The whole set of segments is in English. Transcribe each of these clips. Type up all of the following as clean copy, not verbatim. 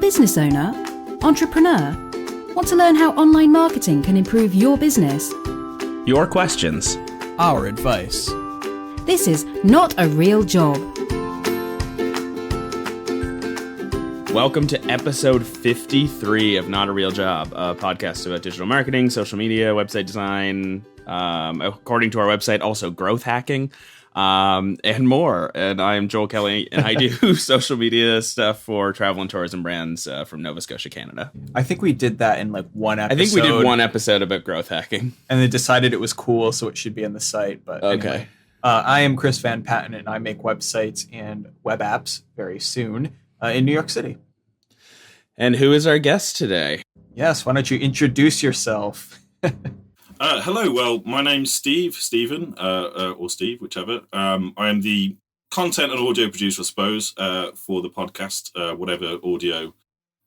business owner? Entrepreneur? Want to learn how online marketing can improve your business? Your questions. Our advice. This is Not a Real Job. Welcome to episode 53 of Not a Real Job, a podcast about digital marketing, social media, website design, according to our website, also growth hacking, and more. And I'm Joel Kelly, and I do social media stuff for travel and tourism brands from Nova Scotia, Canada. I think we did that in like one episode. I think we did one episode about growth hacking. And they decided it was cool, so it should be on the site. But Okay. Anyway, I am Chris Van Patten, and I make websites and web apps very soon in New York City. And who is our guest today? Yes, why don't you introduce yourself? Hello, well, my name's Stephen, or Steve, whichever. I am the content and audio producer, I suppose, for the podcast. Whatever audio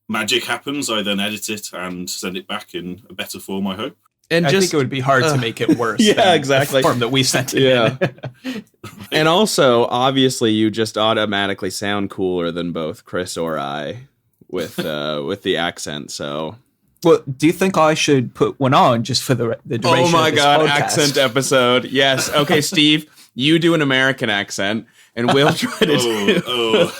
magic happens, I then edit it and send it back in a better form, I hope. And I think it would be hard to make it worse. Yeah, than exactly. The form that we sent it in. And also, obviously, you just automatically sound cooler than both Chris or I with the accent, so... Well, do you think I should put one on just for the duration Oh my of this God, podcast? accent episode. Yes. Okay, Steve, you do an American accent, and we'll try to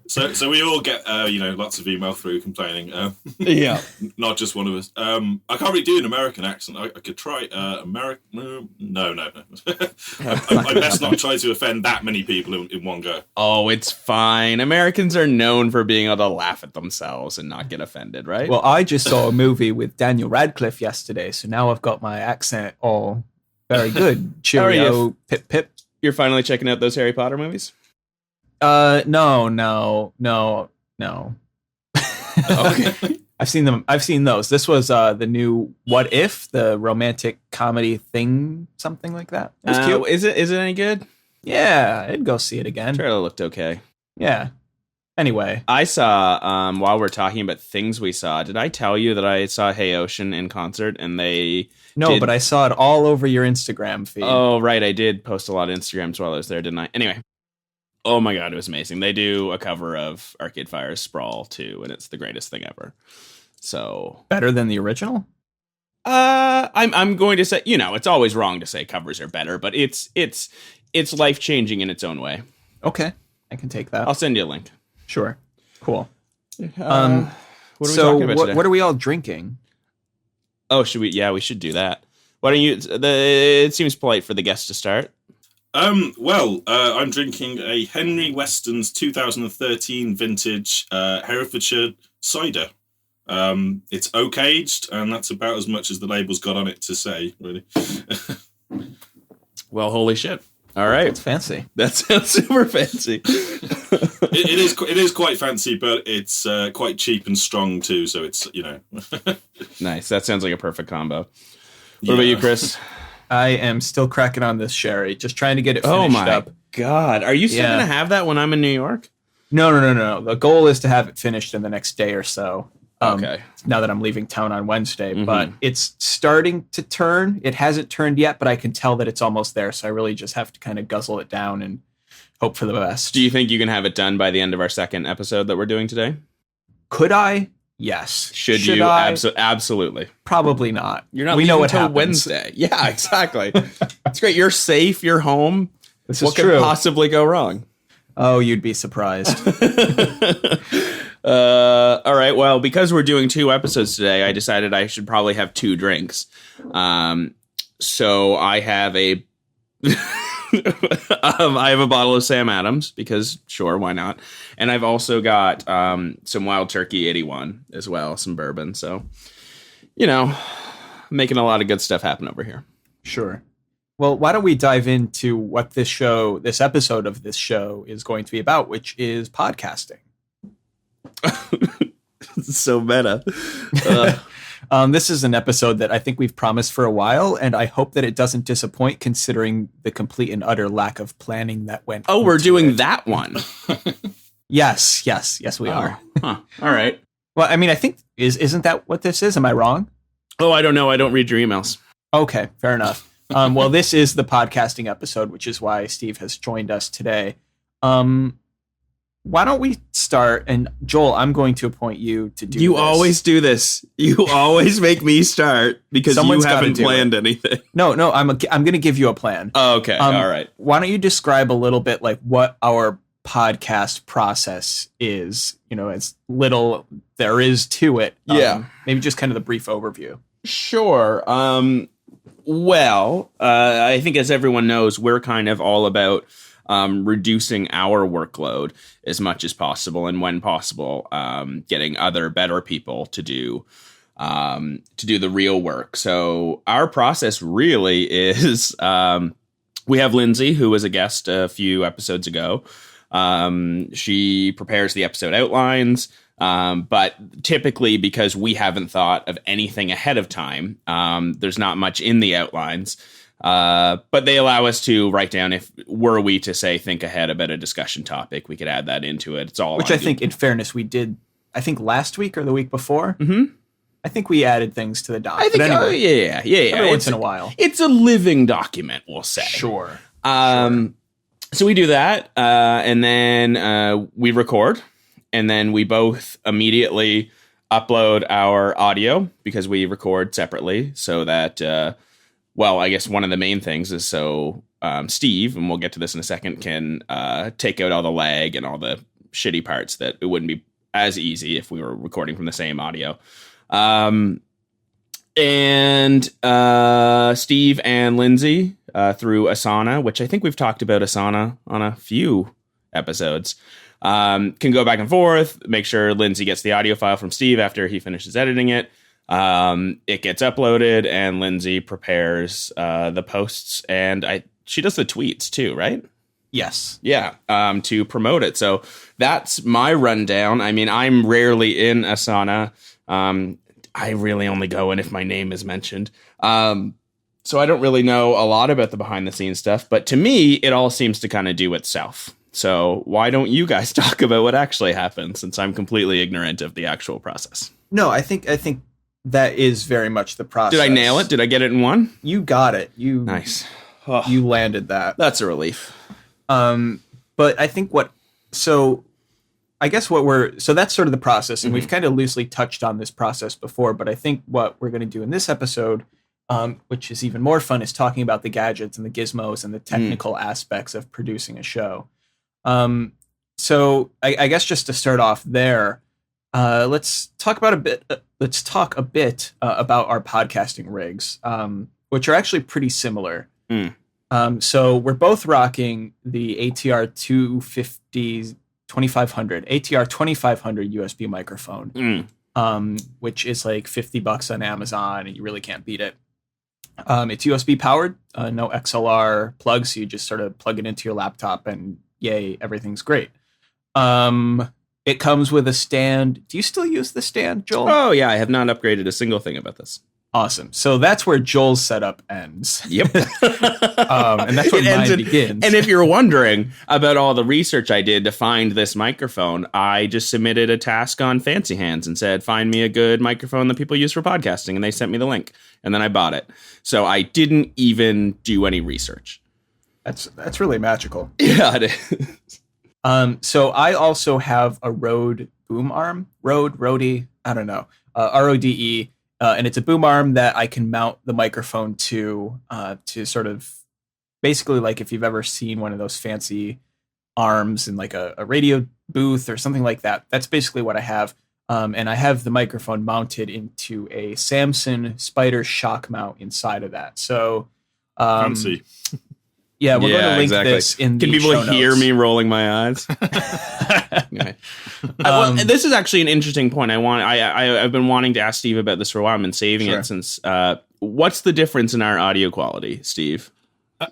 So we all get, lots of email through complaining. Yeah. Not just one of us. I can't really do an American accent. I could try American. No. I best not try to offend that many people in one go. Oh, it's fine. Americans are known for being able to laugh at themselves and not get offended, right? Well, I just saw a movie with Daniel Radcliffe yesterday, so now I've got my accent all very good. Cheerio, pip pip. You're finally checking out those Harry Potter movies? No. Okay. I've seen them. I've seen those. This was the new What If, the romantic comedy thing, something like that. It was cute. Is it any good? Yeah, I'd go see it again. Trailer looked okay. Yeah. Anyway, I saw, while we're talking about things we saw, did I tell you that I saw Hey Ocean in concert and they... no, but I saw it all over your Instagram feed. Oh, right. I did post a lot of Instagrams while I was there, didn't I? Anyway. Oh my God, it was amazing. They do a cover of Arcade Fire's Sprawl too, and it's the greatest thing ever. So Better than the original? I'm going to say, it's always wrong to say covers are better, but it's life-changing in its own way. Okay, I can take that. I'll send you a link. Sure. Cool. What are we talking about today? What are we all drinking? Oh, should we? Yeah, we should do that. Why don't you? It seems polite for the guest to start. I'm drinking a Henry Weston's 2013 vintage Herefordshire cider. It's oak aged, and that's about as much as the label's got on it to say, really. Well, holy shit! All right, It's fancy. that sounds super fancy. It is quite fancy, but it's quite cheap and strong too. So it's Nice. That sounds like a perfect combo. What about you, Chris? I am still cracking on this sherry, just trying to get it finished Oh my up. God, are you still Yeah. gonna have that when I'm in New York? No. The goal is to have it finished in the next day or so. Okay. Now that I'm leaving town on Wednesday, Mhm. but it's starting to turn. It hasn't turned yet, but I can tell that it's almost there. So I really just have to kind of guzzle it down and hope for the best. Do you think you can have it done by the end of our second episode that we're doing today? Could I? Yes. Should you? I? Absolutely. Probably not. You're not We leaving know what until happens. Wednesday. Yeah, exactly. It's great. You're safe. You're home. This What is could true. possibly go wrong? Oh, you'd be surprised. All right. Well, because we're doing 2 episodes today, I decided I should probably have 2 drinks. So I have a I have a bottle of Sam Adams because sure, why not? And I've also got some Wild Turkey 81 as well, some bourbon. So, making a lot of good stuff happen over here. Sure. Well, why don't we dive into what this episode of this show is going to be about, which is podcasting. So meta. This is an episode that I think we've promised for a while, and I hope that it doesn't disappoint considering the complete and utter lack of planning that went Oh, we're into doing it. that one. Yes, we are. Huh. All right. Well, I mean, I think, isn't that what this is? Am I wrong? Oh, I don't know. I don't read your emails. Okay, fair enough. Well, this is the podcasting episode, which is why Steve has joined us today. why don't we start? And Joel, I'm going to appoint you to do You this. always do this. You always make me start because Someone's you gotta haven't do planned anything. No, I'm going to give you a plan. Oh, okay. All right. Why don't you describe a little bit like what our podcast process is, as little there is to it. Yeah. Maybe just kind of the brief overview. Sure. Well, I think as everyone knows, we're kind of all about reducing our workload as much as possible, and when possible, getting other better people to do the real work. So our process really is we have Lindsay, who was a guest a few episodes ago. She prepares the episode outlines. But typically, because we haven't thought of anything ahead of time, there's not much in the outlines. But they allow us to write down if were we to say think ahead about a discussion topic, we could add that into it. It's all which I think, in fairness, we did. I think last week or the week before. Mm-hmm. I think we added things to the doc. I think, but anyway, yeah. every once in a while. It's a living document, we'll say. Sure. So we do that, and then we record. And then we both immediately upload our audio because we record separately so that, I guess one of the main things is so Steve, and we'll get to this in a second, can take out all the lag and all the shitty parts that it wouldn't be as easy if we were recording from the same audio. And Steve and Lindsay through Asana, which I think we've talked about Asana on a few episodes, can go back and forth, make sure Lindsay gets the audio file from Steve after he finishes editing it. It gets uploaded, and Lindsay prepares the posts, and she does the tweets too, right? Yes. Yeah, to promote it. So that's my rundown. I mean, I'm rarely in Asana. I really only go in if my name is mentioned. So I don't really know a lot about the behind the scenes stuff, but to me, it all seems to kind of do itself. So why don't you guys talk about what actually happened, since I'm completely ignorant of the actual process? No, I think that is very much the process. Did I nail it? Did I get it in one? You got it. Nice. Oh, You landed that. that's a relief. But I think that's sort of the process, and we've kind of loosely touched on this process before, but I think what we're going to do in this episode, which is even more fun, is talking about the gadgets and the gizmos and the technical aspects of producing a show. So I guess just to start off there, let's talk a bit about our podcasting rigs, which are actually pretty similar. So we're both rocking the ATR 2500 USB microphone, which is like $50 on Amazon, and you really can't beat it. It's USB powered, no XLR plugs, so you just sort of plug it into your laptop and yay, everything's great. It comes with a stand. Do you still use the stand, Joel? Oh, yeah, I have not upgraded a single thing about this. Awesome. So that's where Joel's setup ends. Yep. And that's where mine begins. And if you're wondering about all the research I did to find this microphone, I just submitted a task on Fancy Hands and said, find me a good microphone that people use for podcasting. And they sent me the link. And then I bought it. So I didn't even do any research. That's really magical. Yeah, it is. So I also have a Rode boom arm. Rode, I don't know. RODE. And it's a boom arm that I can mount the microphone to sort of basically like if you've ever seen one of those fancy arms in like a radio booth or something like that. That's basically what I have. And I have the microphone mounted into a Samson Spider shock mount inside of that. So Fancy. Yeah, we're going to link this in the Can people show hear notes. me rolling my eyes? Anyway. This is actually an interesting point. I've been wanting to ask Steve about this for a while. I've been saving it since. What's the difference in our audio quality, Steve?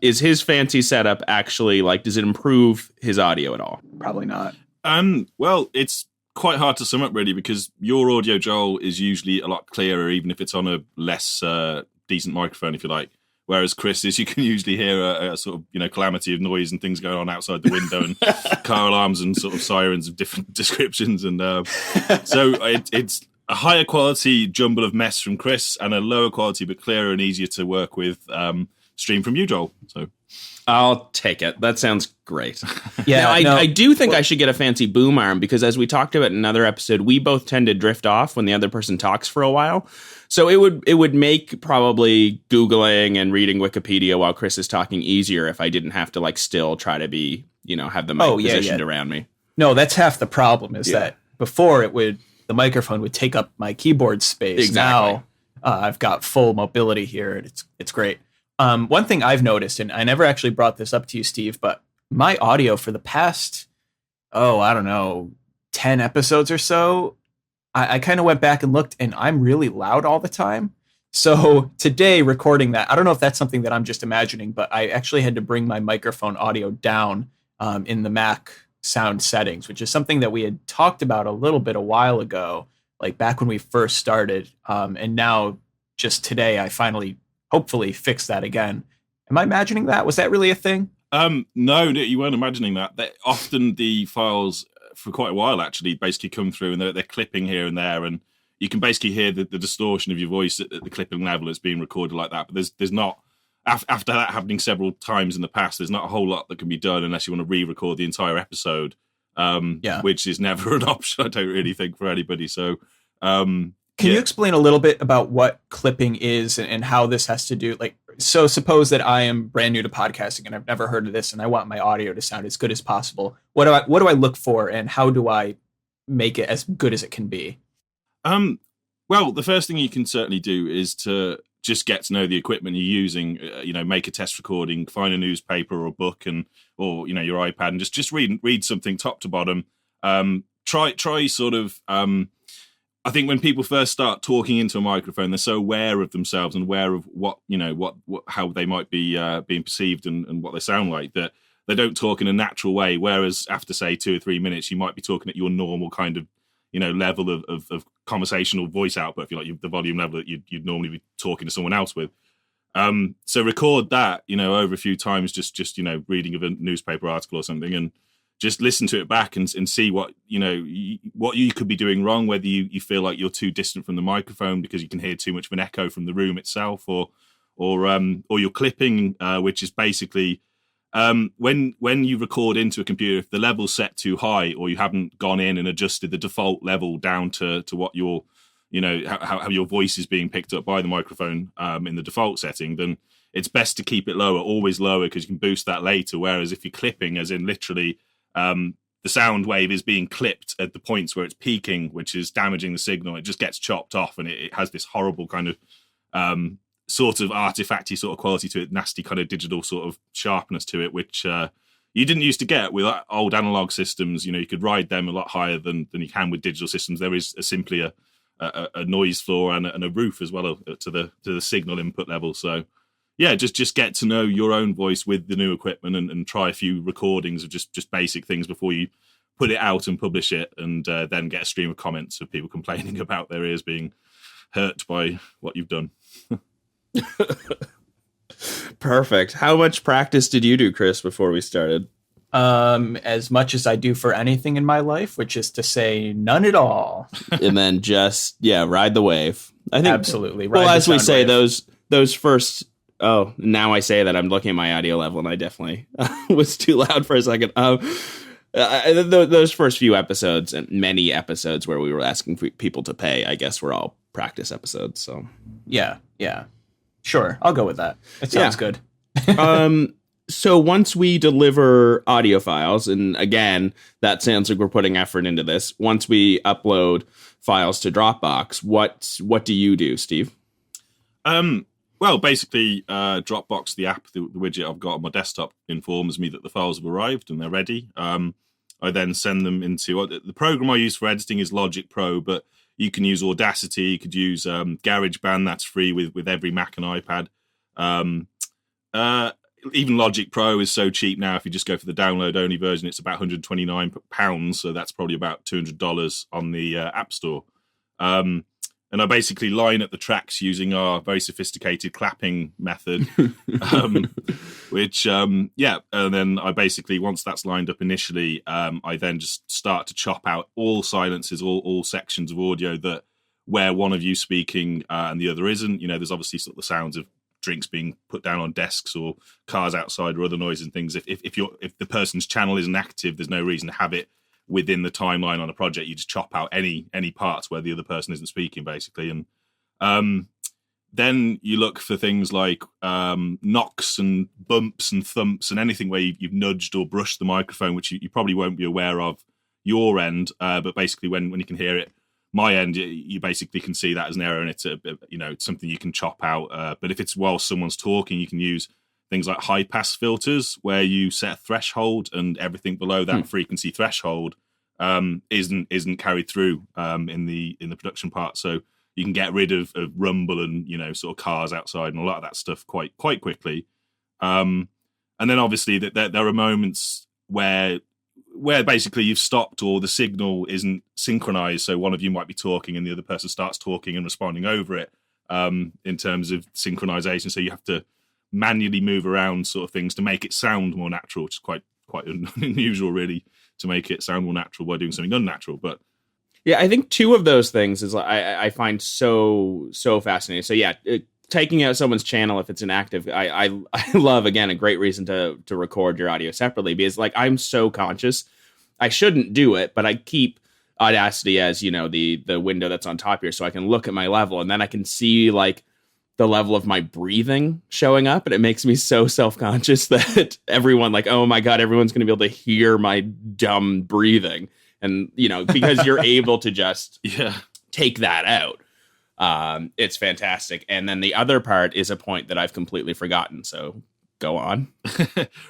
Is his fancy setup actually does it improve his audio at all? Probably not. Well, it's quite hard to sum up really because your audio, Joel, is usually a lot clearer, even if it's on a less decent microphone, if you like. Whereas Chris's, you can usually hear a sort of, calamity of noise and things going on outside the window and car alarms and sort of sirens of different descriptions. And so it's a higher quality jumble of mess from Chris and a lower quality but clearer and easier to work with stream from you, Joel. So I'll take it. That sounds great. Yeah, Now, I do think I should get a fancy boom arm because, as we talked about in another episode, we both tend to drift off when the other person talks for a while. So it would make probably Googling and reading Wikipedia while Chris is talking easier if I didn't have to still try to be, have the mic positioned around me. No, that's half the problem is that before the microphone would take up my keyboard space. Exactly. Now I've got full mobility here, and it's great. One thing I've noticed, and I never actually brought this up to you, Steve, but my audio for the past, 10 episodes or so, I kind of went back and looked, and I'm really loud all the time. So today, recording that, I don't know if that's something that I'm just imagining, but I actually had to bring my microphone audio down in the Mac sound settings, which is something that we had talked about a little bit a while ago, like back when we first started. And now, just today, I finally, hopefully, fixed that again. Am I imagining that? Was that really a thing? No, you weren't imagining that. Often the files, for quite a while actually, basically come through and they're clipping here and there, and you can basically hear the distortion of your voice at the clipping level as being recorded like that. But there's not, after that happening several times in the past, there's not a whole lot that can be done unless you want to re-record the entire episode, which is never an option, I don't really think, for anybody. So can you explain a little bit about what clipping is and how this has to do? So suppose that I am brand new to podcasting and I've never heard of this, and I want my audio to sound as good as possible. What do I look for, and how do I make it as good as it can be? Well, the first thing you can certainly do is to just get to know the equipment you're using. Make a test recording, find a newspaper or a book, or your iPad, and just read something top to bottom. Try sort of. I think when people first start talking into a microphone, they're so aware of themselves and aware of what how they might be being perceived and what they sound like, that they don't talk in a natural way. Whereas after, say, 2 or 3 minutes, you might be talking at your normal kind of level of conversational voice output, if you like, the volume level that you'd normally be talking to someone else with. So record that over a few times, just reading of a newspaper article or something, and just listen to it back and see what you could be doing wrong, whether you feel like you're too distant from the microphone because you can hear too much of an echo from the room itself, or you're clipping, which is basically when you record into a computer, if the level's set too high, or you haven't gone in and adjusted the default level down to what your how your voice is being picked up by the microphone in the default setting, then it's best to keep it lower, always lower, because you can boost that later. Whereas if you're clipping, as in literally the sound wave is being clipped at the points where it's peaking, which is damaging the signal, it just gets chopped off, and it has this horrible kind of sort of artifacty sort of quality to it, nasty kind of digital sort of sharpness to it, which you didn't used to get with old analog systems. You could ride them a lot higher than you can with digital systems. There is simply a noise floor and a roof as well to the signal input level. So yeah, just get to know your own voice with the new equipment and try a few recordings of just basic things before you put it out and publish it, and then get a stream of comments of people complaining about their ears being hurt by what you've done. Perfect. How much practice did you do, Chris, before we started? As much as I do for anything in my life, which is to say none at all. And then just, ride the wave. I think absolutely. Well, as we say, those first, now I say that I'm looking at my audio level, and I definitely was too loud for a second. Those first few episodes and many episodes where we were asking people to pay, I guess were all practice episodes. So yeah. Sure, I'll go with that. It sounds good. So once we deliver audio files, and again, that sounds like we're putting effort into this. Once we upload files to Dropbox, what do you do, Steve? Well, basically, Dropbox, the app, the widget I've got on my desktop, informs me that the files have arrived and they're ready. I then send them into the program I use for editing is Logic Pro, but you can use Audacity. You could use GarageBand. That's free with every Mac and iPad. Even Logic Pro is so cheap now. If you just go for the download-only version, it's about £129. So that's probably about $200 on the App Store. And I basically line up the tracks using our very sophisticated clapping method, which, and then I basically, once that's lined up initially, I then just start to chop out all silences, all sections of audio that where one of you speaking and the other isn't. There's obviously sort of the sounds of drinks being put down on desks or cars outside or other noises and things. If the person's channel isn't active, there's no reason to have it within the timeline on a project. You just chop out any parts where the other person isn't speaking, basically. And then you look for things like knocks and bumps and thumps and anything where you've nudged or brushed the microphone, which you probably won't be aware of your end. But basically, when you can hear it, my end, you basically can see that as an error, and it's it's something you can chop out. But if it's while someone's talking, you can use things like high pass filters, where you set a threshold, and everything below that frequency threshold isn't carried through in the production part. So you can get rid of rumble and sort of cars outside and a lot of that stuff quite quickly. And then obviously that there are moments where basically you've stopped or the signal isn't synchronized. So one of you might be talking and the other person starts talking and responding over it in terms of synchronization. So you have to manually move around sort of things to make it sound more natural, which is quite unusual, really, to make it sound more natural by doing something unnatural. But yeah, I think two of those things is I find so fascinating. So yeah, taking out someone's channel if it's inactive, I love, again, a great reason to record your audio separately, because like I'm so conscious. I shouldn't do it, but I keep Audacity as the window that's on top here, so I can look at my level and then I can see like the level of my breathing showing up, and it makes me so self-conscious that everyone like, oh my god, everyone's going to be able to hear my dumb breathing. And, because you're able to just take that out. It's fantastic. And then the other part is a point that I've completely forgotten. So go on.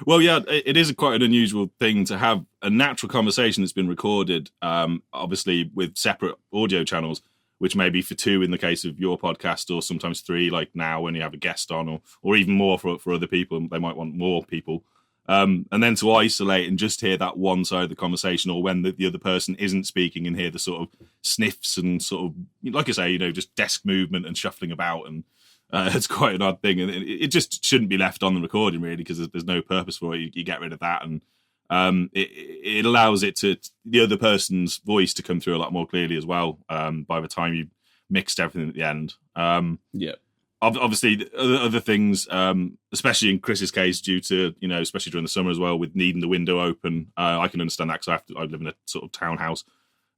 Well, yeah, it is quite an unusual thing to have a natural conversation that's been recorded, obviously with separate audio channels, which may be for two in the case of your podcast, or sometimes three, like now when you have a guest on, or even more for other people. They might want more people. And then to isolate and just hear that one side of the conversation, or when the other person isn't speaking, and hear the sort of sniffs and sort of, like I say, just desk movement and shuffling about. And it's quite an odd thing. And it just shouldn't be left on the recording, really, because there's no purpose for it. You get rid of that. And it allows the other person's voice to come through a lot more clearly as well by the time you've mixed everything at the end. Yeah. Obviously, other things, especially in Chris's case, due to, especially during the summer as well, with needing the window open, I can understand that because I live in a sort of townhouse,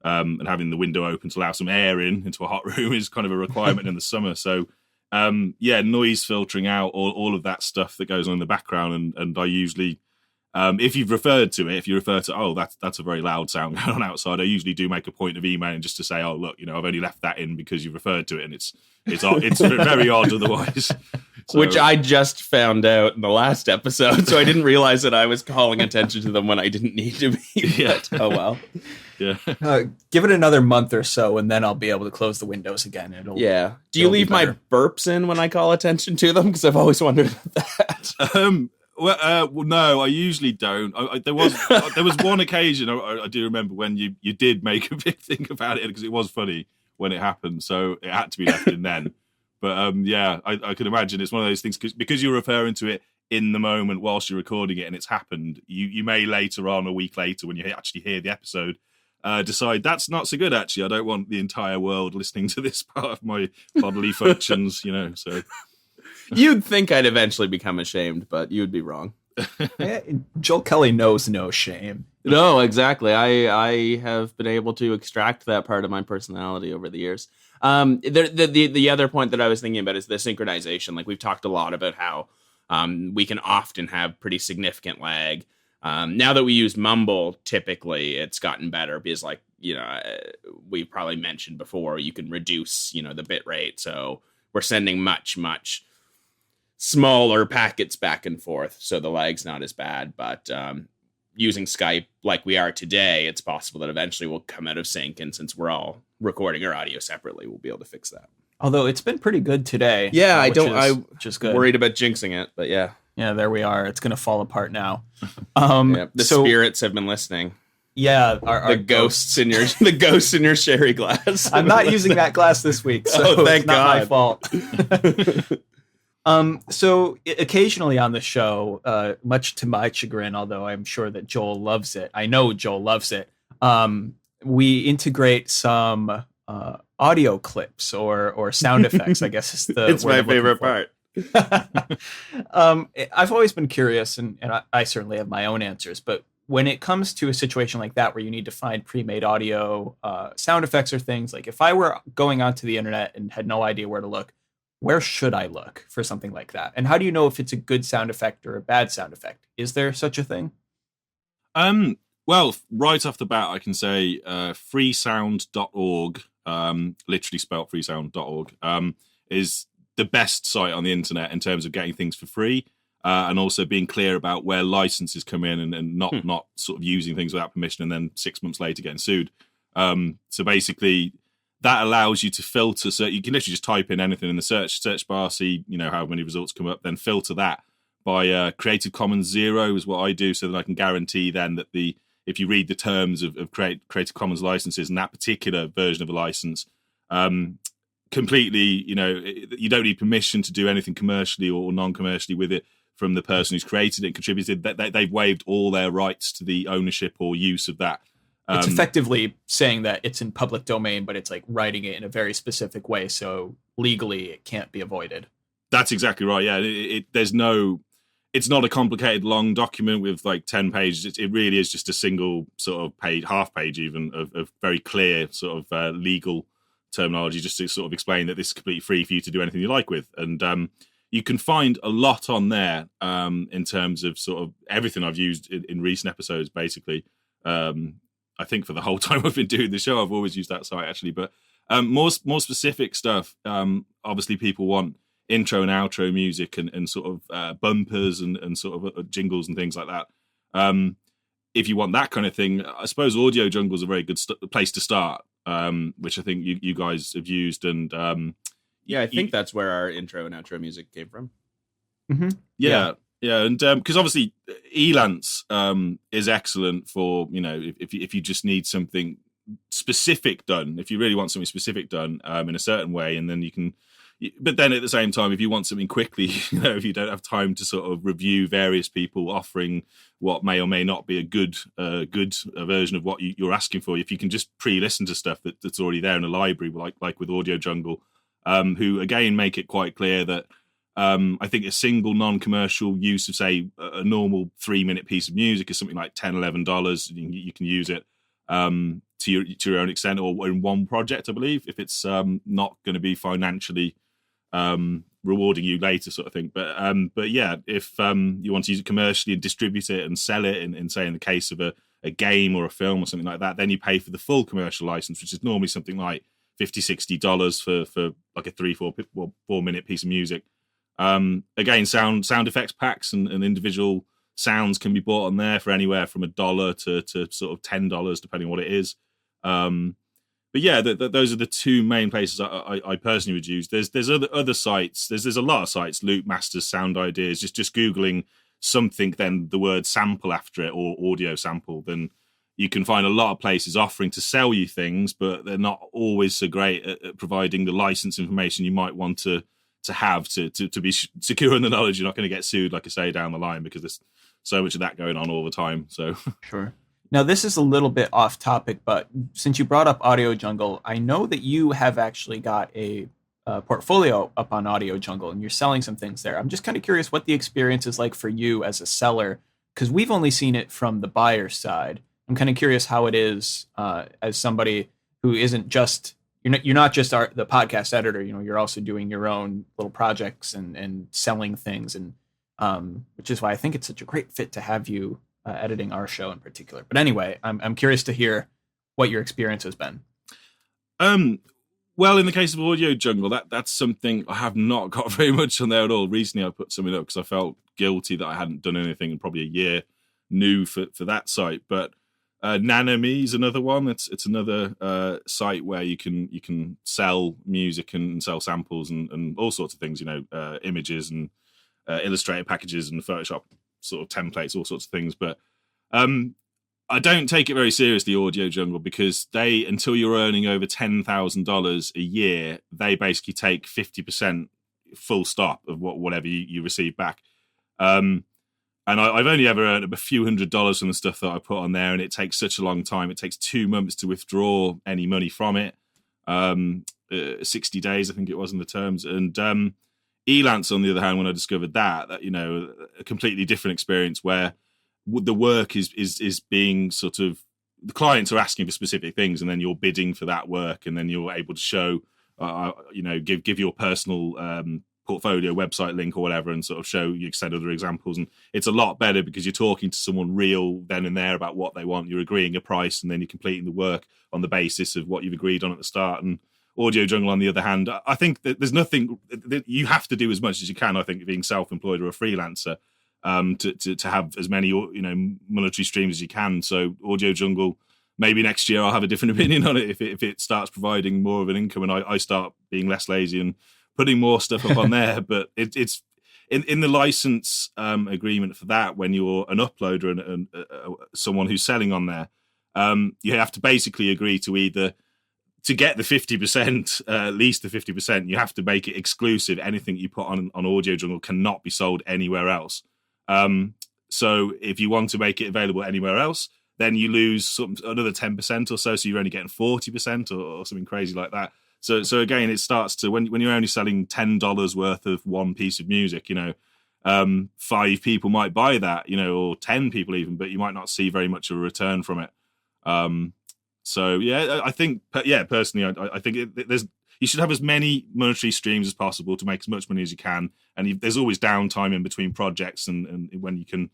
and having the window open to allow some air into a hot room is kind of a requirement in the summer. So, noise filtering out, all of that stuff that goes on in the background. And I usually, if you refer to, oh, that's a very loud sound going on outside, I usually do make a point of emailing just to say, oh, look, I've only left that in because you referred to it, and it's very odd otherwise. So, which I just found out in the last episode, so I didn't realize that I was calling attention to them when I didn't need to be. Yeah. Oh well. Yeah. Give it another month or so, and then I'll be able to close the windows again. Yeah. Do you leave my burps in when I call attention to them? Because I've always wondered about that. Well, no, I usually don't. There was one occasion I do remember when you did make a big thing about it, because it was funny when it happened, so it had to be left in then. But I can imagine it's one of those things, because you're referring to it in the moment whilst you're recording it and it's happened. You may later on, a week later, when you actually hear the episode, decide that's not so good. Actually, I don't want the entire world listening to this part of my bodily functions. So. You'd think I'd eventually become ashamed, but you'd be wrong. Joel Kelly knows no shame. No, exactly. I have been able to extract that part of my personality over the years. The other point that I was thinking about is the synchronization. Like, we've talked a lot about how we can often have pretty significant lag. Now that we use Mumble, typically it's gotten better because, like, we probably mentioned before, you can reduce, the bit rate. So we're sending much smaller packets back and forth, so the lag's not as bad. But using Skype like we are today, it's possible that eventually we'll come out of sync, and since we're all recording our audio separately, we'll be able to fix that. Although it's been pretty good today. Yeah, I'm worried about jinxing it, but yeah. Yeah, there we are. It's going to fall apart now. The spirits have been listening. Yeah, the ghosts in your sherry glass. I'm not using that glass this week, so thank it's not God. my fault. So occasionally on the show, much to my chagrin, although I'm sure that Joel loves it, I know Joel loves it, we integrate some audio clips or sound effects, I guess is the it's my favorite part. I've always been curious, and I certainly have my own answers, but when it comes to a situation like that where you need to find pre-made audio, sound effects or things, like if I were going onto the internet and had no idea where to look, where should I look for something like that? And how do you know if it's a good sound effect or a bad sound effect? Is there such a thing? Well, right off the bat, I can say freesound.org, literally spelled freesound.org, is the best site on the internet in terms of getting things for free, and also being clear about where licenses come in and not sort of using things without permission and then 6 months later getting sued. So basically, that allows you to filter. So you can literally just type in anything in the search bar, see how many results come up, then filter that by Creative Commons 0 is what I do, so that I can guarantee then that if you read the terms of Creative Commons licenses and that particular version of a license, completely, you don't need permission to do anything commercially or non-commercially with it from the person who's created it and contributed. They've waived all their rights to the ownership or use of that. It's effectively saying that it's in public domain, but it's like writing it in a very specific way, so legally it can't be avoided. That's exactly right. Yeah, it's not a complicated long document with like 10 pages. It really is just a single sort of page, half page even, of very clear sort of legal terminology, just to sort of explain that this is completely free for you to do anything you like with. And you can find a lot on there in terms of sort of everything I've used in recent episodes, basically. I think for the whole time I've been doing the show, I've always used that site actually. But more specific stuff, obviously people want intro and outro music and sort of bumpers and sort of jingles and things like that. If you want that kind of thing, I suppose Audio Jungle is a very good place to start, which I think you guys have used. And I think that's where our intro and outro music came from. Mm-hmm. Yeah. And because obviously Elance is excellent for, if you just need something specific done, if you really want something specific done in a certain way, and then you can. But then at the same time, if you want something quickly, if you don't have time to sort of review various people offering what may or may not be a good version of what you're asking for, if you can just pre-listen to stuff that's already there in a library, like with Audio Jungle, who again make it quite clear that I think a single non-commercial use of, say, a normal 3-minute piece of music is something like $10, $11. You can use it to your own extent, or in one project, I believe, if it's not going to be financially rewarding you later, sort of thing. But yeah, if you want to use it commercially and distribute it and sell it, in say in the case of a game or a film or something like that, then you pay for the full commercial license, which is normally something like $50-$60 for like a 3-4 minute piece of music. Again, sound effects packs and individual sounds can be bought on there for anywhere from $1 to sort of $10, depending on what it is. But yeah, those are the two main places I personally would use. There's other sites. There's a lot of sites. Loop Masters, Sound Ideas. Just googling something, then the word sample after it, or audio sample. Then you can find a lot of places offering to sell you things, but they're not always so great at providing the license information you might want to have to be secure in the knowledge you're not going to get sued, like I say, down the line, because there's so much of that going on all the time. So sure. Now, this is a little bit off topic, but since you brought up Audio Jungle, I know that you have actually got a portfolio up on Audio Jungle, and you're selling some things there. I'm just kind of curious what the experience is like for you as a seller, because we've only seen it from the buyer side. I'm kind of curious how it is as somebody who isn't just you're not just the podcast editor. You're also doing your own little projects and selling things, and which is why I think it's such a great fit to have you editing our show in particular. But anyway, I'm curious to hear what your experience has been. Well, in the case of Audio Jungle, that's something I have not got very much on there at all. Recently, I put something up because I felt guilty that I hadn't done anything in probably a year new for that site. But Nanome is another one. It's another site where you can sell music and sell samples and all sorts of things. Images and Illustrator packages and Photoshop sort of templates, all sorts of things. But I don't take it very seriously, Audio Jungle, because until you're earning over $10,000 a year, they basically take 50% full stop of whatever you receive back. And I've only ever earned a few $100s from the stuff that I put on there, and it takes such a long time. It takes 2 months to withdraw any money from it. 60 days, I think it was in the terms. And Elance, on the other hand, when I discovered that a completely different experience where the work is being sort of, the clients are asking for specific things, and then you're bidding for that work, and then you're able to show, give your personal portfolio website link or whatever, and sort of show you extend other examples. And it's a lot better because you're talking to someone real then and there about what they want. You're agreeing a price, and then you're completing the work on the basis of what you've agreed on at the start. And Audio Jungle, on the other hand, I think that there's nothing that you have to do as much as you can. I think being self-employed or a freelancer, to have as many monetary streams as you can. So Audio Jungle, maybe next year I'll have a different opinion on it if it starts providing more of an income, and I start being less lazy and putting more stuff up on there. But it's in the license agreement for that, when you're an uploader and someone who's selling on there, you have to basically agree to either, to get the 50%, at least the 50%, you have to make it exclusive. Anything you put on Audio Jungle cannot be sold anywhere else. So if you want to make it available anywhere else, then you lose another 10% or so. So you're only getting 40% or something crazy like that. So again, it starts to, when you're only selling $10 worth of one piece of music, 5 people might buy that, or 10 people even, but you might not see very much of a return from it. So yeah, I think, personally, I think you should have as many monetary streams as possible to make as much money as you can. And there's always downtime in between projects, and when you can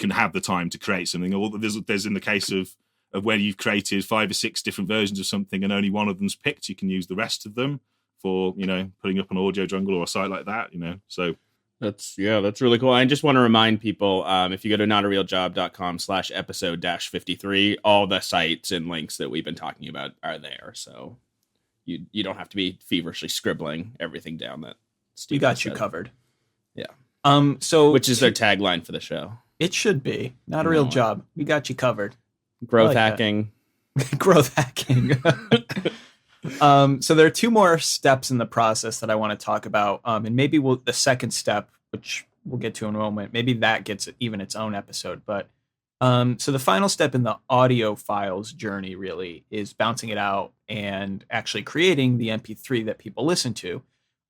have the time to create something. Or there's in the case of where you've created 5 or 6 different versions of something and only one of them's picked, you can use the rest of them for putting up on Audio Jungle or a site like that. So. That's really cool. I just want to remind people, if you go to notarealjob.com/episode-53, all the sites and links that we've been talking about are there. So you don't have to be feverishly scribbling everything down that Steve We got said. you covered. Yeah. Which is their tagline for the show. It should be. Not a real job. We got you covered. Growth hacking. Growth hacking. So there are 2 more steps in the process that I want to talk about. And maybe the second step, which we'll get to in a moment, maybe that gets even its own episode. But so the final step in the audio files journey really is bouncing it out and actually creating the MP3 that people listen to.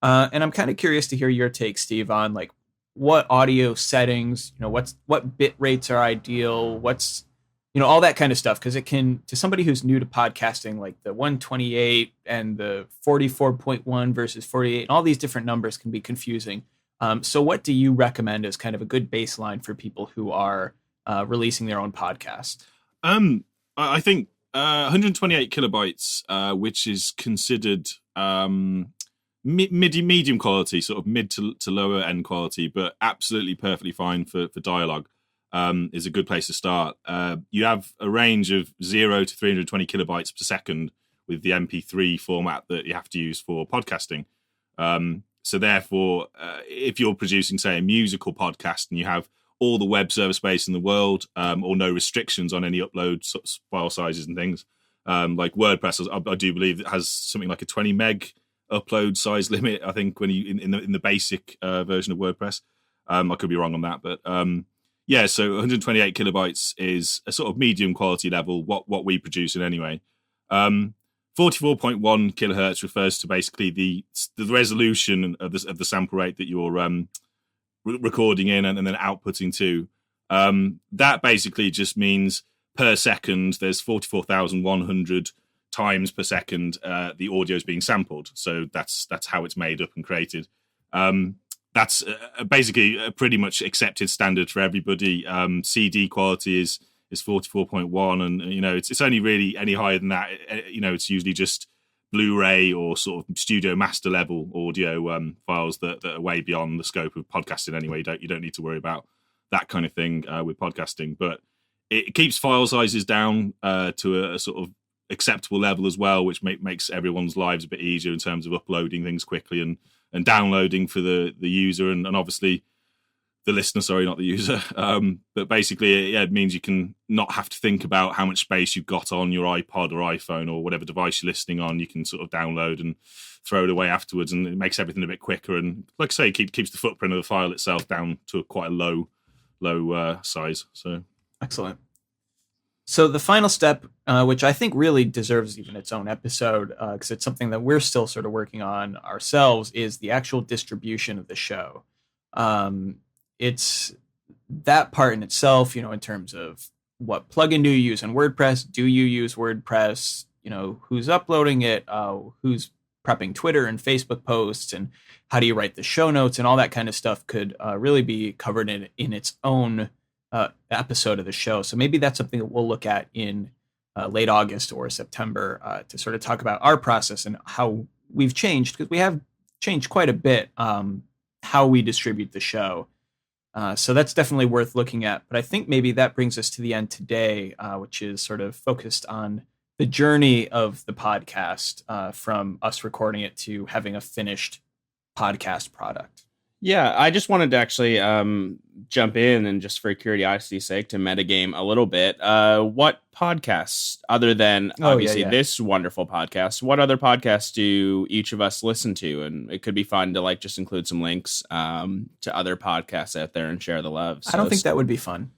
And I'm kind of curious to hear your take, Steve, on like what audio settings, what bit rates are ideal, what's all that kind of stuff, because it can, to somebody who's new to podcasting, like the 128 and the 44.1 versus 48, and all these different numbers can be confusing. So what do you recommend as kind of a good baseline for people who are releasing their own podcast? I think 128 kilobytes, which is considered medium quality, sort of mid to lower end quality, but absolutely perfectly fine for dialogue. Is a good place to start. You have a range of 0 to 320 kilobytes per second with the MP3 format that you have to use for podcasting. So therefore, if you're producing, say, a musical podcast and you have all the web server space in the world, or no restrictions on any upload file sizes and things, like WordPress, I do believe it has something like a 20 meg upload size limit, I think, when you in the basic version of WordPress. I could be wrong on that, but yeah, so 128 kilobytes is a sort of medium quality level, what we produce in anyway. 44.1 kilohertz refers to basically the resolution of the sample rate that you're recording in and then outputting to. That basically just means per second there's 44,100 times per second the audio is being sampled. So that's how it's made up and created. That's basically a pretty much accepted standard for everybody. CD quality is 44.1, and it's only really any higher than that. It's usually just Blu-ray or sort of studio master level audio files that are way beyond the scope of podcasting. Anyway, you don't need to worry about that kind of thing with podcasting. But it keeps file sizes down to a sort of acceptable level as well, which makes everyone's lives a bit easier in terms of uploading things quickly and downloading for the user and obviously the listener, sorry, not the user. But basically, it means you can not have to think about how much space you've got on your iPod or iPhone or whatever device you're listening on. You can sort of download and throw it away afterwards, and it makes everything a bit quicker. And like I say, keeps the footprint of the file itself down to quite a low size. So excellent. So the final step, which I think really deserves even its own episode, because it's something that we're still sort of working on ourselves, is the actual distribution of the show. It's that part in itself, in terms of what plugin do you use on WordPress? Do you use WordPress? Who's uploading it? Who's prepping Twitter and Facebook posts? And how do you write the show notes? And all that kind of stuff could really be covered in its own episode of the show. So maybe that's something that we'll look at in late August or September to sort of talk about our process and how we've changed, because we have changed quite a bit how we distribute the show. So that's definitely worth looking at. But I think maybe that brings us to the end today, which is sort of focused on the journey of the podcast from us recording it to having a finished podcast product. Yeah, I just wanted to actually jump in and just for curiosity's sake to metagame a little bit. What podcasts, other than obviously this wonderful podcast, what other podcasts do each of us listen to? And it could be fun to just include some links to other podcasts out there and share the love. So I don't think that would be fun.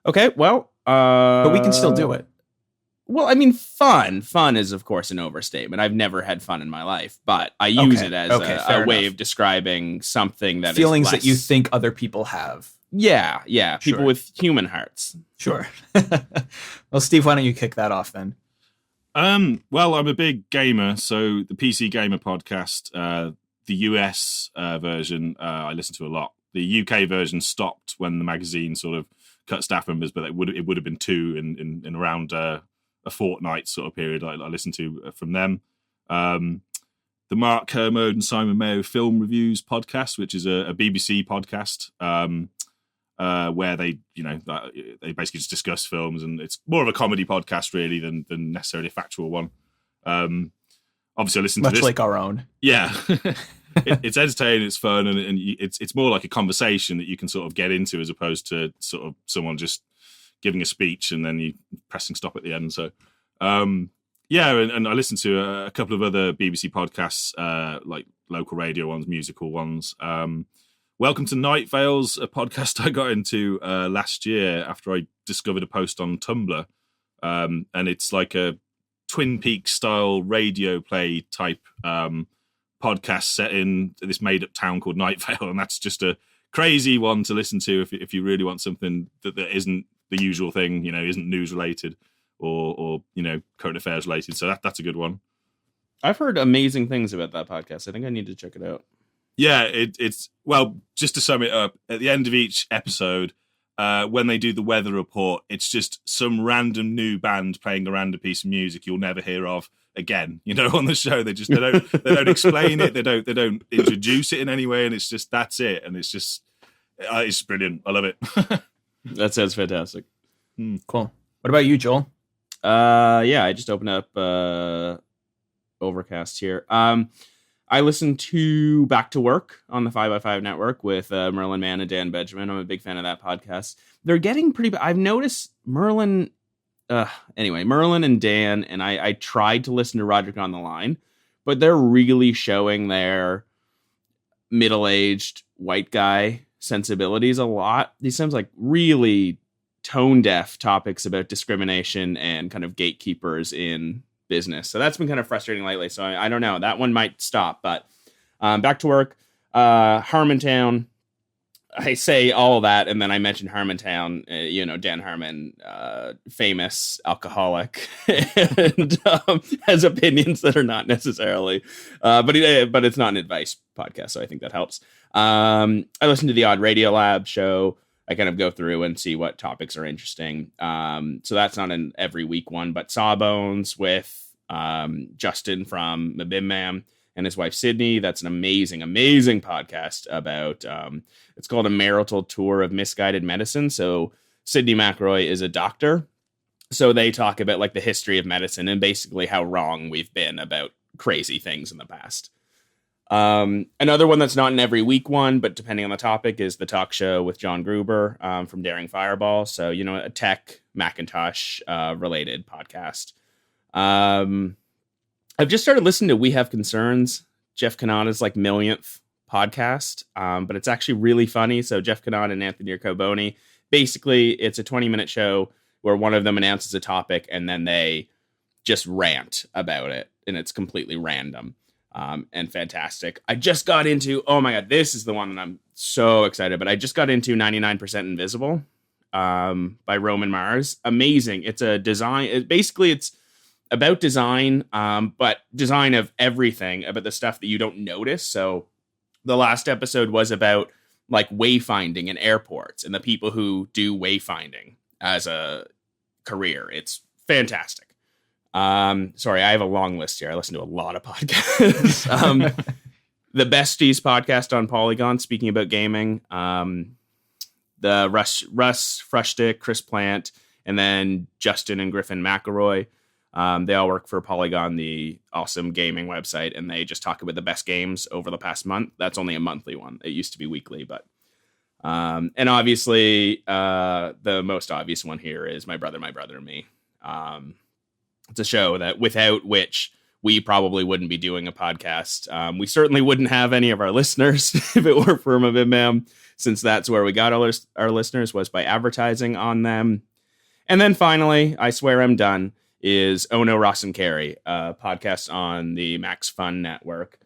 Okay, well, but we can still do it. Well, I mean, fun. Fun is, of course, an overstatement. I've never had fun in my life, but I use it as a way of describing something that feelings is that you think other people have. Yeah. People with human hearts. Sure. Well, Steve, why don't you kick that off then? Well, I'm a big gamer, so the PC Gamer podcast, the US version, I listen to a lot. The UK version stopped when the magazine sort of cut staff members, but it would have been 2 in around a fortnight sort of period I listened to from them. The Mark Kermode and Simon Mayo Film Reviews podcast, which is a BBC podcast where they basically just discuss films, and it's more of a comedy podcast really than necessarily a factual one. Obviously I listen to this. Much like our own. Yeah. It's entertaining, it's fun, and it's more like a conversation that you can sort of get into as opposed to sort of someone just giving a speech and then you pressing stop at the end. So, and I listen to a couple of other BBC podcasts, like local radio ones, musical ones. Welcome to Night Vales, a podcast I got into last year after I discovered a post on Tumblr. And it's like a Twin Peaks style radio play type podcast set in this made up town called Night Vale. And that's just a crazy one to listen to if you really want something that isn't the usual thing, isn't news related or current affairs related. So that's a good one. I've heard amazing things about that podcast. I think I need to check it out. Yeah, it's well, just to sum it up, at the end of each episode, when they do the weather report, it's just some random new band playing a random piece of music you'll never hear of again. On the show, they don't explain it, they don't introduce it in any way, and it's just that's it, and it's just it's brilliant. I love it. That sounds fantastic. Cool. What about you, Joel? I just opened up Overcast here. I listen to Back to Work on the 5x5 network with Merlin Mann and Dan Benjamin. I'm a big fan of that podcast. They're getting pretty... I've noticed Merlin and Dan, and I tried to listen to Roderick on the Line, but they're really showing their middle-aged white guy sensibilities a lot. These sounds like really tone-deaf topics about discrimination and kind of gatekeepers in business. So that's been kind of frustrating lately. So I don't know. That one might stop. But Back to Work, Harmontown. I say all that, and then I mentioned Harmontown. Dan Harmon, famous alcoholic, and has opinions that are not necessarily, but it's not an advice podcast, so I think that helps. I listen to the Odd Radio Lab show. I kind of go through and see what topics are interesting. So that's not an every week one, but Sawbones with Justin from Mabim and his wife Sydney. That's an amazing, amazing podcast about it's called A Marital Tour of Misguided Medicine. So Sydney McRoy is a doctor. So they talk about like the history of medicine and basically how wrong we've been about crazy things in the past. Another one that's not an every week one, but depending on the topic, is the Talk Show with John Gruber from Daring Fireball. So, a tech Macintosh related podcast. I've just started listening to We Have Concerns, Jeff Kanata's like millionth podcast, but it's actually really funny. So Jeff Kanata and Anthony Carboni, basically it's a 20-minute show where one of them announces a topic and then they just rant about it, and it's completely random and fantastic. I just got into, oh my God, this is the one that I'm so excited, but I just got into 99% Invisible by Roman Mars. Amazing. It's a design. It's about design, but design of everything, about the stuff that you don't notice. So the last episode was about like wayfinding in airports and the people who do wayfinding as a career. It's fantastic. Sorry, I have a long list here. I listen to a lot of podcasts. The Besties podcast on Polygon, speaking about gaming. The Russ Frushtick, Chris Plant, and then Justin and Griffin McElroy. They all work for Polygon, the awesome gaming website, and they just talk about the best games over the past month. That's only a monthly one. It used to be weekly, but and obviously the most obvious one here is My Brother and Me. It's a show that without which we probably wouldn't be doing a podcast. We certainly wouldn't have any of our listeners if it were for Mabim, since that's where we got our listeners, was by advertising on them. And then finally, I swear I'm done, is Ono, Ross, and Carrie, a podcast on the Max Fun Network,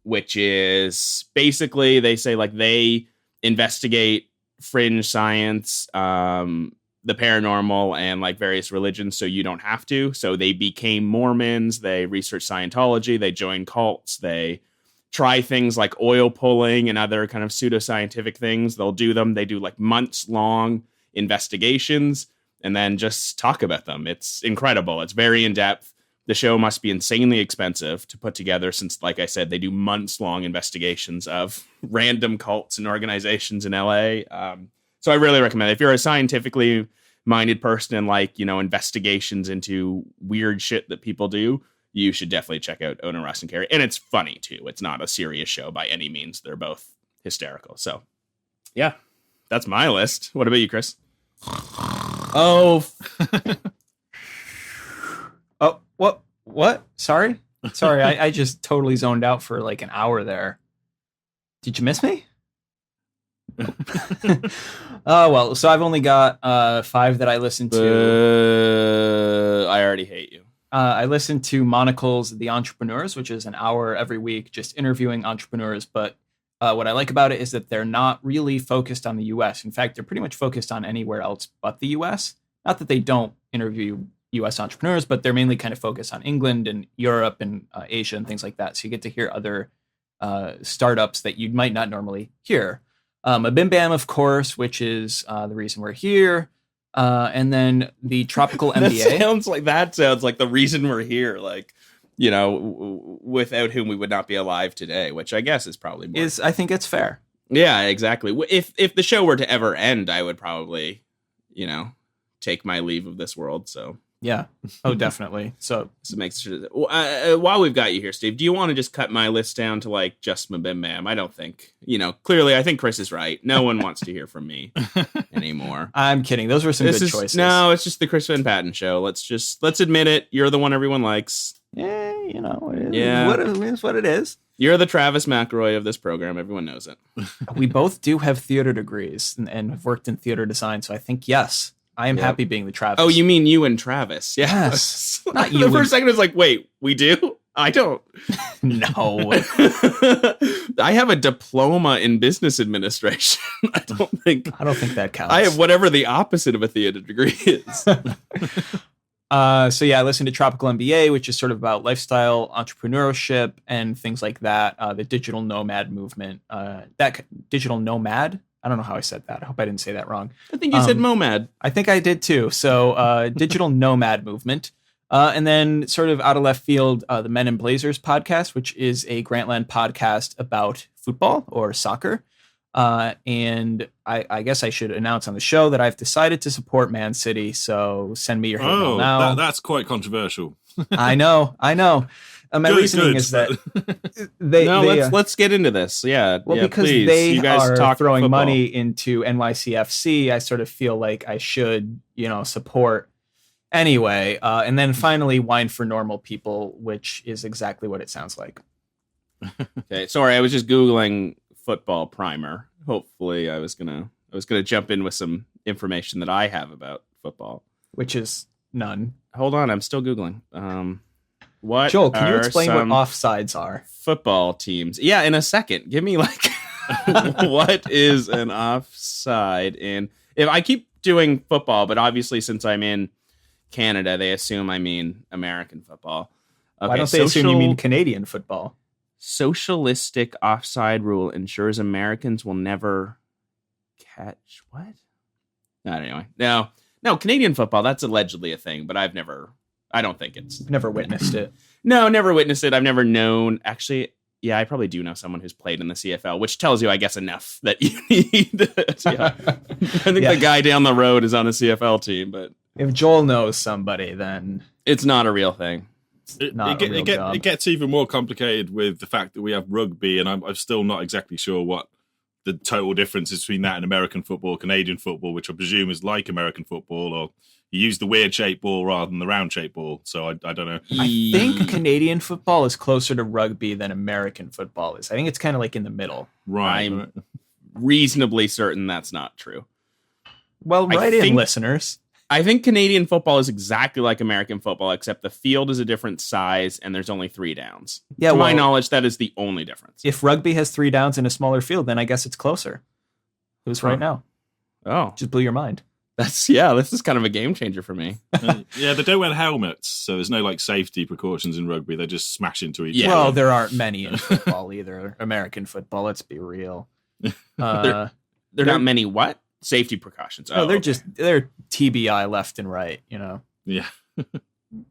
which is basically, they say like they investigate fringe science, the paranormal, and like various religions, so you don't have to. So they became Mormons, they research Scientology, they join cults, they try things like oil pulling and other kind of pseudoscientific things. They'll do them. They do like months long investigations and then just talk about them. It's incredible. It's very in depth. The show must be insanely expensive to put together, since, like I said, they do months long investigations of random cults and organizations in LA. So I really recommend it. If you're a scientifically minded person and like, you know, investigations into weird shit that people do, you should definitely check out Ono, Ross, and Carrie. And it's funny too. It's not a serious show by any means. They're both hysterical. So yeah, that's my list. What about you, Chris? Oh, what? Sorry. I just totally zoned out for like an hour there. Did you miss me? Oh, well, so I've only got 5 that I listened to. I already hate you. I listened to Monocle's The Entrepreneurs, which is an hour every week just interviewing entrepreneurs. But what I like about it is that they're not really focused on the US. In fact, they're pretty much focused on anywhere else but the US. Not that they don't interview US entrepreneurs, but they're mainly kind of focused on England and Europe and Asia and things like that. So you get to hear other startups that you might not normally hear. Mabim Bam, of course, which is the reason we're here. And then the Tropical MBA. That sounds like the reason we're here. Like, you know, without whom we would not be alive today, which I guess is probably more. I think it's fair. Yeah, exactly. If the show were to ever end, I would probably, you know, take my leave of this world. So yeah. Oh, definitely. So makes sure that, while we've got you here, Steve, do you want to just cut my list down to like just Mabim Bam? I don't think, you know, clearly I think Chris is right. No one wants to hear from me anymore. I'm kidding. Those were some good choices. No, it's just the Chris Van Patten show. Let's admit it. You're the one everyone likes. Yeah, you know, it is what it is. You're the Travis McElroy of this program. Everyone knows it. We both do have theater degrees and have worked in theater design. So I think, yes, I am happy being the Travis. Oh, you mean you and Travis? Yes. Not you. The first second was like, wait, we do? I don't. No. I have a diploma in business administration. I don't think that counts. I have whatever the opposite of a theater degree is. So yeah, I listened to Tropical MBA, which is sort of about lifestyle entrepreneurship and things like that. The digital nomad movement. Digital nomad. I don't know how I said that. I hope I didn't say that wrong. I think you said MOMAD. I think I did too. So digital nomad movement. And then sort of out of left field, the Men in Blazers podcast, which is a Grantland podcast about football or soccer. And I guess I should announce on the show that I've decided to support Man City. So send me your hate mail now. That's quite controversial. I know. My reasoning is that let's get into this. Yeah. Well, yeah, because please. they you guys are throwing football. money into NYCFC, I sort of feel like I should, support anyway. And then finally, Wine for Normal People, which is exactly what it sounds like. Okay. Sorry, I was just Googling football primer. Hopefully I was gonna jump in with some information that I have about football? which is none. Hold on, I'm still Googling. What Joel, can you are explain what some offsides are? football teams? Yeah, in a second. Give me like what is an offside in? If I keep doing football, but obviously since I'm in Canada, they assume I mean American football. Okay, Why don't they assume you mean Canadian football? Socialistic offside rule ensures Americans will never catch what? Anyway, no, Canadian football, that's allegedly a thing, but I don't think it's. Never witnessed it. No, never witnessed it. I've never known. Actually, yeah, I probably do know someone who's played in the CFL, which tells you, I guess, enough that you need. Yeah. I think the guy down the road is on a CFL team, but If Joel knows somebody, then it's not a real thing. It gets even more complicated with the fact that we have rugby, and I'm still not exactly sure what the total difference is between that and American football, Canadian football, which I presume is like American football, or you use the weird shaped ball rather than the round shaped ball. So I don't know. I think Canadian football is closer to rugby than American football is. I think it's kind of like in the middle. Right. I'm reasonably certain that's not true. Well, I write in, think- listeners. I think Canadian football is exactly like American football, except the field is a different size and there's only 3 downs. Yeah, to my well- knowledge, that is the only difference. If rugby has 3 downs in a smaller field, then I guess it's closer. Who's right now? Oh, Just blew your mind. this is kind of a game changer for me. Yeah, they don't wear helmets, so there's no like safety precautions in rugby. They just smash into each Yeah. other. Well, there aren't many in football either. American football, let's be real. There are not many what? Safety precautions. No, they're okay. they're TBI left and right, you know. Yeah.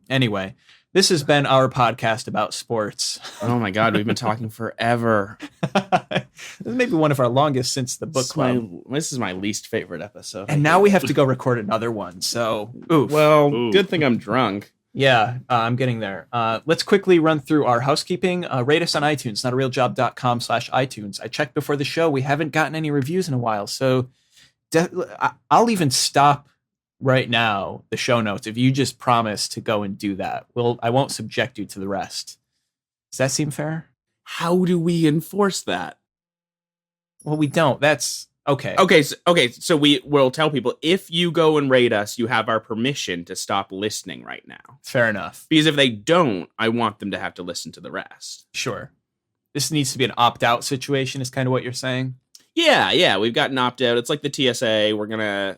Anyway, this has been our podcast about sports. Oh my God, we've been talking forever. This is maybe one of our longest since the book club. This is my least favorite episode. And now we have to go record another one. So, oof. Well, Ooh. good thing I'm drunk. Yeah, I'm getting there. Let's quickly run through our housekeeping. Rate us on iTunes, notarealjob.com/iTunes. I checked before the show. We haven't gotten any reviews in a while. So I'll even stop right now the show notes if you just promise to go and do that. I won't subject you to the rest. Does that seem fair? How do we enforce that? Well, we don't. That's okay. So we will tell people if you go and rate us, you have our permission to stop listening right now. Fair enough. Because if they don't, I want them to have to listen to the rest. Sure. This needs to be an opt-out situation is kind of what you're saying. Yeah, we've got an opt-out. It's like the TSA. We're gonna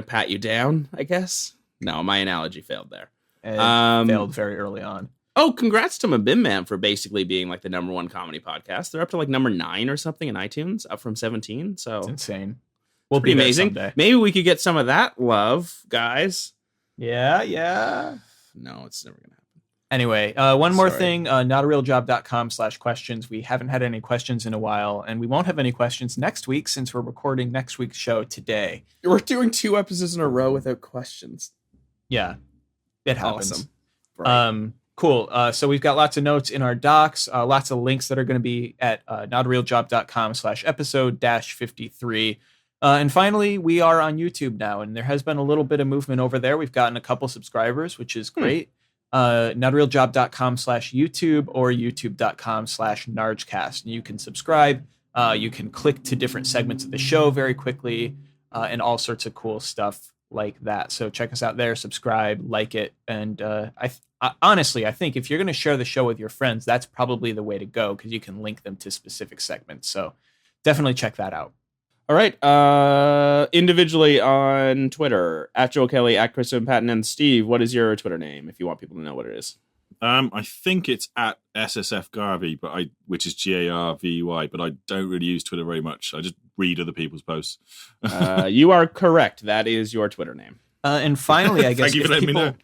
pat you down, I guess. No, my analogy failed there. It Um, failed very early on. Oh, congrats to Mabim Man for basically being like the #1 comedy podcast. They're up to like number 9 or something in iTunes, up from 17. So It's insane. We'll pretty be there amazing. someday. Maybe we could get some of that love, guys. Yeah. No, it's never gonna happen. Anyway, one more Sorry. thing, notarealjob.com/questions. We haven't had any questions in a while, and we won't have any questions next week since we're recording next week's show today. We're doing 2 episodes in a row without questions. Yeah, it happens. Awesome. Right. Cool. So we've got lots of notes in our docs, lots of links that are going to be at notarealjob.com/episode-53. And finally, we are on YouTube now, and there has been a little bit of movement over there. We've gotten a couple subscribers, which is great. Notarealjob.com/YouTube or youtube.com/nargcast. And you can subscribe. You can click to different segments of the show very quickly, and all sorts of cool stuff like that. So check us out there, subscribe, like it. And honestly, I think if you're going to share the show with your friends, that's probably the way to go because you can link them to specific segments. So definitely check that out. All right. Individually on Twitter, at Joel Kelly, at Chris Patton, and Steve, what is your Twitter name if you want people to know what it is? I think it's at SSF Garvey, which is GARVEY, but I don't really use Twitter very much. I just read other people's posts. You are correct. That is your Twitter name. And finally, I guess Thank you for letting me know.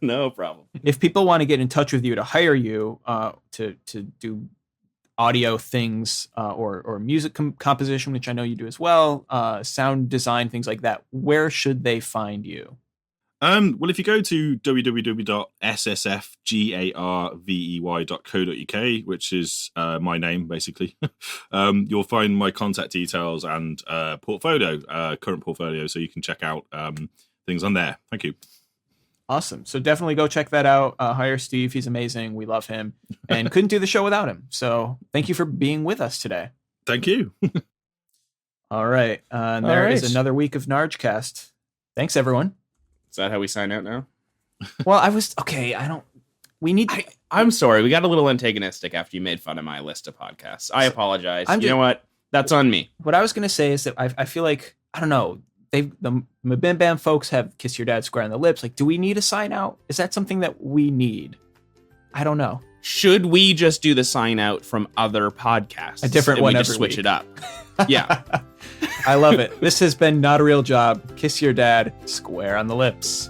No problem. if people want to get in touch with you to hire you to do audio things or music composition, which I know you do as well, sound design, things like that, where should they find you? Well, if you go to www.ssfgarvey.co.uk, which is my name, basically, you'll find my contact details and portfolio, current portfolio, so you can check out things on there. Thank you. Awesome. So definitely go check that out. Hire Steve. He's amazing. We love him and couldn't do the show without him. So thank you for being with us today. Thank you. All right. And there is another week of Nargcast. Thanks, everyone. Is that how we sign out now? Well, I'm sorry. We got a little antagonistic after you made fun of my list of podcasts. I apologize. You know what? That's on me. What I was going to say is that I feel like, I don't know, the Bim Bam folks have Kiss Your Dad Square on the Lips. Like, do we need a sign out? Is that something that we need? I don't know. Should we just do the sign out from other podcasts? A different one we every just switch week. it up. Yeah. I love it. This has been Not a Real Job. Kiss Your Dad Square on the Lips.